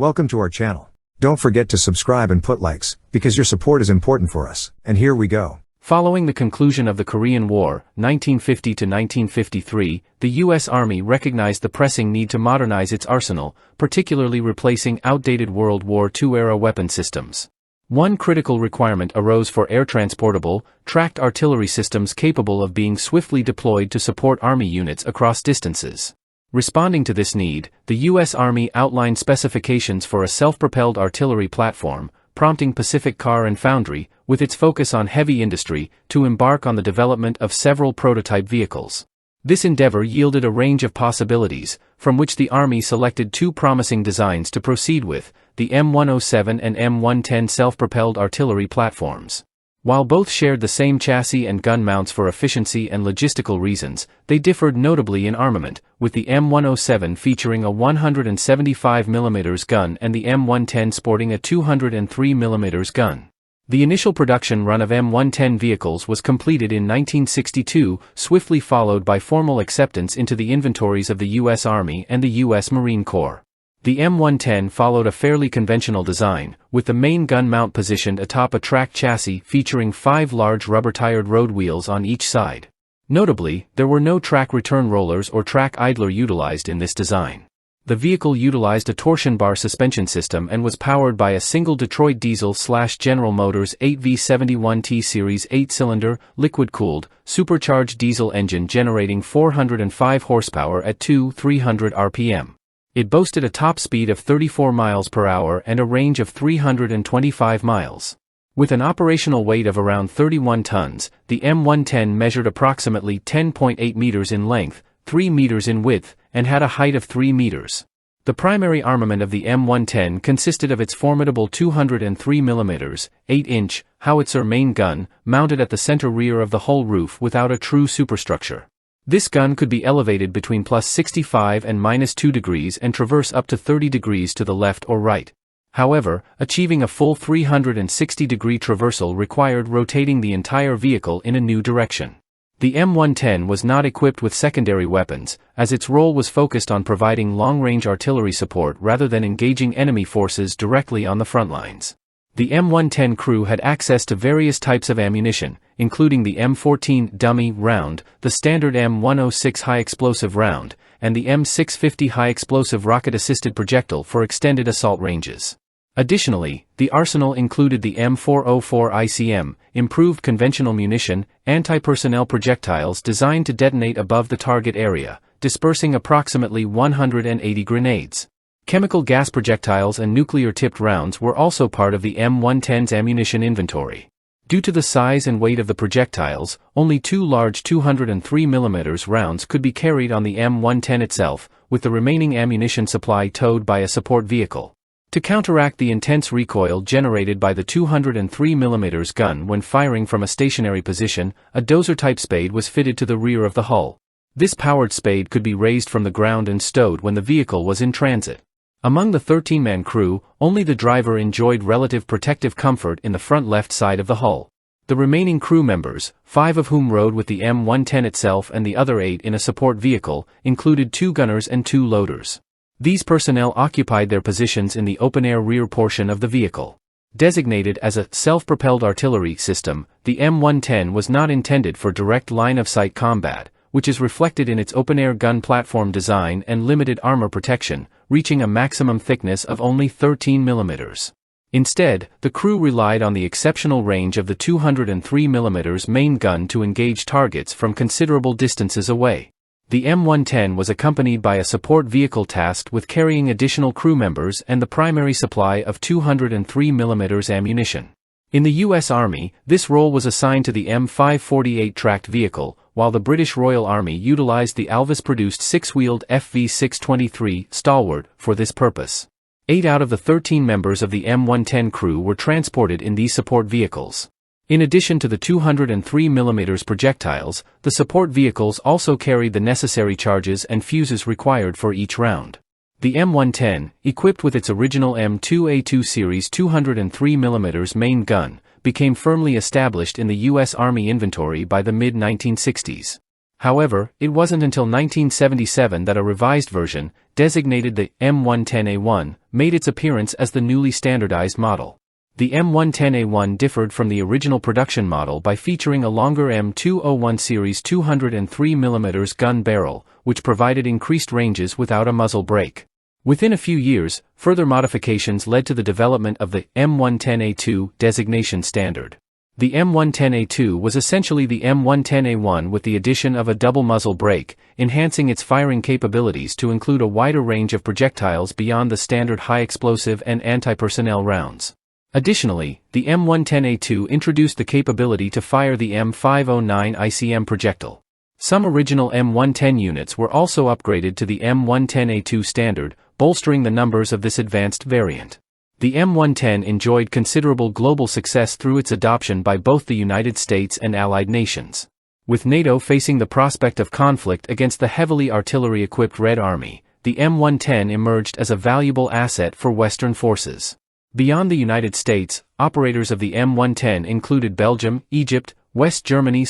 Welcome to our channel. Don't forget to subscribe and put likes, because your support is important for us. And here we go. Following the conclusion of the Korean War, 1950 to 1953, the U.S. Army recognized the pressing need to modernize its arsenal, particularly replacing outdated World War II-era weapon systems. One critical requirement arose for air-transportable, tracked artillery systems capable of being swiftly deployed to support Army units across distances. Responding to this need, the U.S. Army outlined specifications for a self-propelled artillery platform, prompting Pacific Car and Foundry, with its focus on heavy industry, to embark on the development of several prototype vehicles. This endeavor yielded a range of possibilities, from which the Army selected two promising designs to proceed with, the M107 and M110 self-propelled artillery platforms. While both shared the same chassis and gun mounts for efficiency and logistical reasons, they differed notably in armament, with the M107 featuring a 175mm gun and the M110 sporting a 203mm gun. The initial production run of M110 vehicles was completed in 1962, swiftly followed by formal acceptance into the inventories of the U.S. Army and the U.S. Marine Corps. The M110 followed a fairly conventional design, with the main gun mount positioned atop a track chassis featuring 5 large rubber-tired road wheels on each side. Notably, there were no track return rollers or track idler utilized in this design. The vehicle utilized a torsion bar suspension system and was powered by a single Detroit Diesel/General Motors 8V71T Series 8-cylinder, liquid-cooled, supercharged diesel engine generating 405 horsepower at 300 RPM. It boasted a top speed of 34 miles per hour and a range of 325 miles. With an operational weight of around 31 tons, the M110 measured approximately 10.8 meters in length, 3 meters in width, and had a height of 3 meters. The primary armament of the M110 consisted of its formidable 203mm, 8-inch, howitzer main gun, mounted at the center rear of the hull roof without a true superstructure. This gun could be elevated between +65 and -2 degrees and traverse up to 30 degrees to the left or right. However, achieving a full 360-degree traversal required rotating the entire vehicle in a new direction. The M110 was not equipped with secondary weapons, as its role was focused on providing long-range artillery support rather than engaging enemy forces directly on the front lines. The M110 crew had access to various types of ammunition, including the M14 dummy round, the standard M106 high-explosive round, and the M650 high-explosive rocket-assisted projectile for extended assault ranges. Additionally, the arsenal included the M404 ICM, improved conventional munition, anti-personnel projectiles designed to detonate above the target area, dispersing approximately 180 grenades. Chemical gas projectiles and nuclear-tipped rounds were also part of the M110's ammunition inventory. Due to the size and weight of the projectiles, only 2 large 203mm rounds could be carried on the M110 itself, with the remaining ammunition supply towed by a support vehicle. To counteract the intense recoil generated by the 203mm gun when firing from a stationary position, a dozer-type spade was fitted to the rear of the hull. This powered spade could be raised from the ground and stowed when the vehicle was in transit. Among the 13-man crew, only the driver enjoyed relative protective comfort in the front left side of the hull. The remaining crew members, 5 of whom rode with the M110 itself and the other 8 in a support vehicle, included 2 gunners and 2 loaders. These personnel occupied their positions in the open-air rear portion of the vehicle. Designated as a self-propelled artillery system, the M110 was not intended for direct line-of-sight combat, which is reflected in its open-air gun platform design and limited armor protection, reaching a maximum thickness of only 13mm. Instead, the crew relied on the exceptional range of the 203mm main gun to engage targets from considerable distances away. The M110 was accompanied by a support vehicle tasked with carrying additional crew members and the primary supply of 203mm ammunition. In the U.S. Army, this role was assigned to the M548 tracked vehicle, while the British Royal Army utilized the Alvis-produced 6-wheeled FV623 Stalwart for this purpose. 8 out of the 13 members of the M110 crew were transported in these support vehicles. In addition to the 203mm projectiles, the support vehicles also carried the necessary charges and fuses required for each round. The M110, equipped with its original M2A2 series 203mm main gun, became firmly established in the U.S. Army inventory by the mid-1960s. However, it wasn't until 1977 that a revised version, designated the M110A1, made its appearance as the newly standardized model. The M110A1 differed from the original production model by featuring a longer M201 series 203mm gun barrel, which provided increased ranges without a muzzle brake. Within a few years, further modifications led to the development of the M110A2 designation standard. The M110A2 was essentially the M110A1 with the addition of a double muzzle brake, enhancing its firing capabilities to include a wider range of projectiles beyond the standard high-explosive and anti-personnel rounds. Additionally, the M110A2 introduced the capability to fire the M509 ICM projectile. Some original M110 units were also upgraded to the M110A2 standard, bolstering the numbers of this advanced variant. The M110 enjoyed considerable global success through its adoption by both the United States and allied nations. With NATO facing the prospect of conflict against the heavily artillery-equipped Red Army, the M110 emerged as a valuable asset for Western forces. Beyond the United States, operators of the M110 included Belgium, Egypt, West Germany,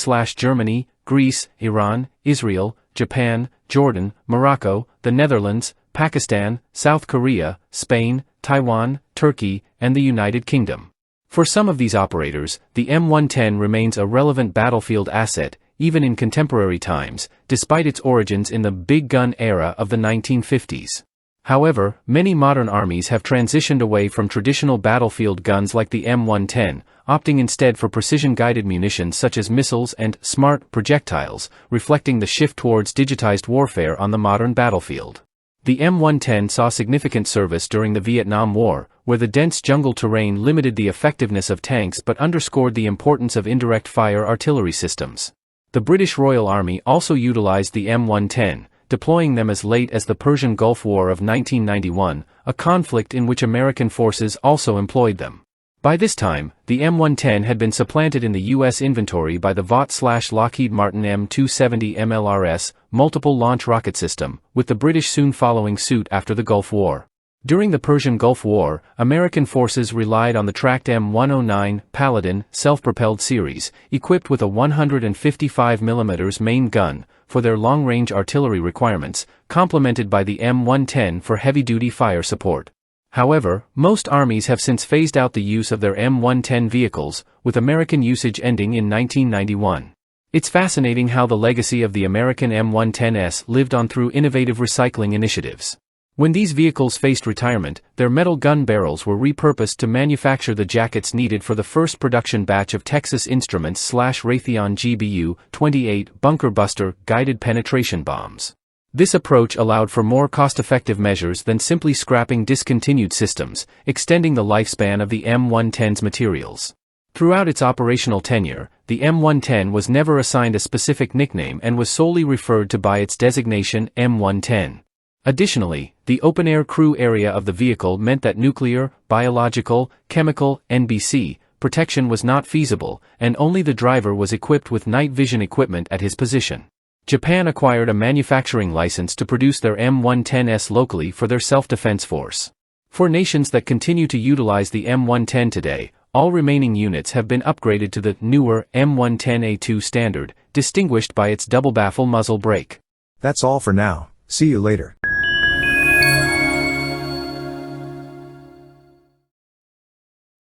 Greece, Iran, Israel, Japan, Jordan, Morocco, the Netherlands, Pakistan, South Korea, Spain, Taiwan, Turkey, and the United Kingdom. For some of these operators, the M110 remains a relevant battlefield asset, even in contemporary times, despite its origins in the big gun era of the 1950s. However, many modern armies have transitioned away from traditional battlefield guns like the M110, opting instead for precision-guided munitions such as missiles and smart projectiles, reflecting the shift towards digitized warfare on the modern battlefield. The M110 saw significant service during the Vietnam War, where the dense jungle terrain limited the effectiveness of tanks but underscored the importance of indirect fire artillery systems. The British Royal Army also utilized the M110, deploying them as late as the Persian Gulf War of 1991, a conflict in which American forces also employed them. By this time, the M110 had been supplanted in the U.S. inventory by the Vought/Lockheed Martin M270 MLRS multiple launch rocket system, with the British soon following suit after the Gulf War. During the Persian Gulf War, American forces relied on the tracked M109 Paladin self-propelled series, equipped with a 155mm main gun, for their long-range artillery requirements, complemented by the M110 for heavy-duty fire support. However, most armies have since phased out the use of their M110 vehicles, with American usage ending in 1991. It's fascinating how the legacy of the American M110S lived on through innovative recycling initiatives. When these vehicles faced retirement, their metal gun barrels were repurposed to manufacture the jackets needed for the first production batch of Texas Instruments/Raytheon GBU-28 bunker buster guided penetration bombs. This approach allowed for more cost-effective measures than simply scrapping discontinued systems, extending the lifespan of the M110's materials. Throughout its operational tenure, the M110 was never assigned a specific nickname and was solely referred to by its designation M110. Additionally, the open-air crew area of the vehicle meant that nuclear, biological, chemical, NBC protection was not feasible, and only the driver was equipped with night vision equipment at his position. Japan acquired a manufacturing license to produce their M110S locally for their self-defense force. For nations that continue to utilize the M110 today, all remaining units have been upgraded to the newer M110A2 standard, distinguished by its double baffle muzzle brake. That's all for now. See you later.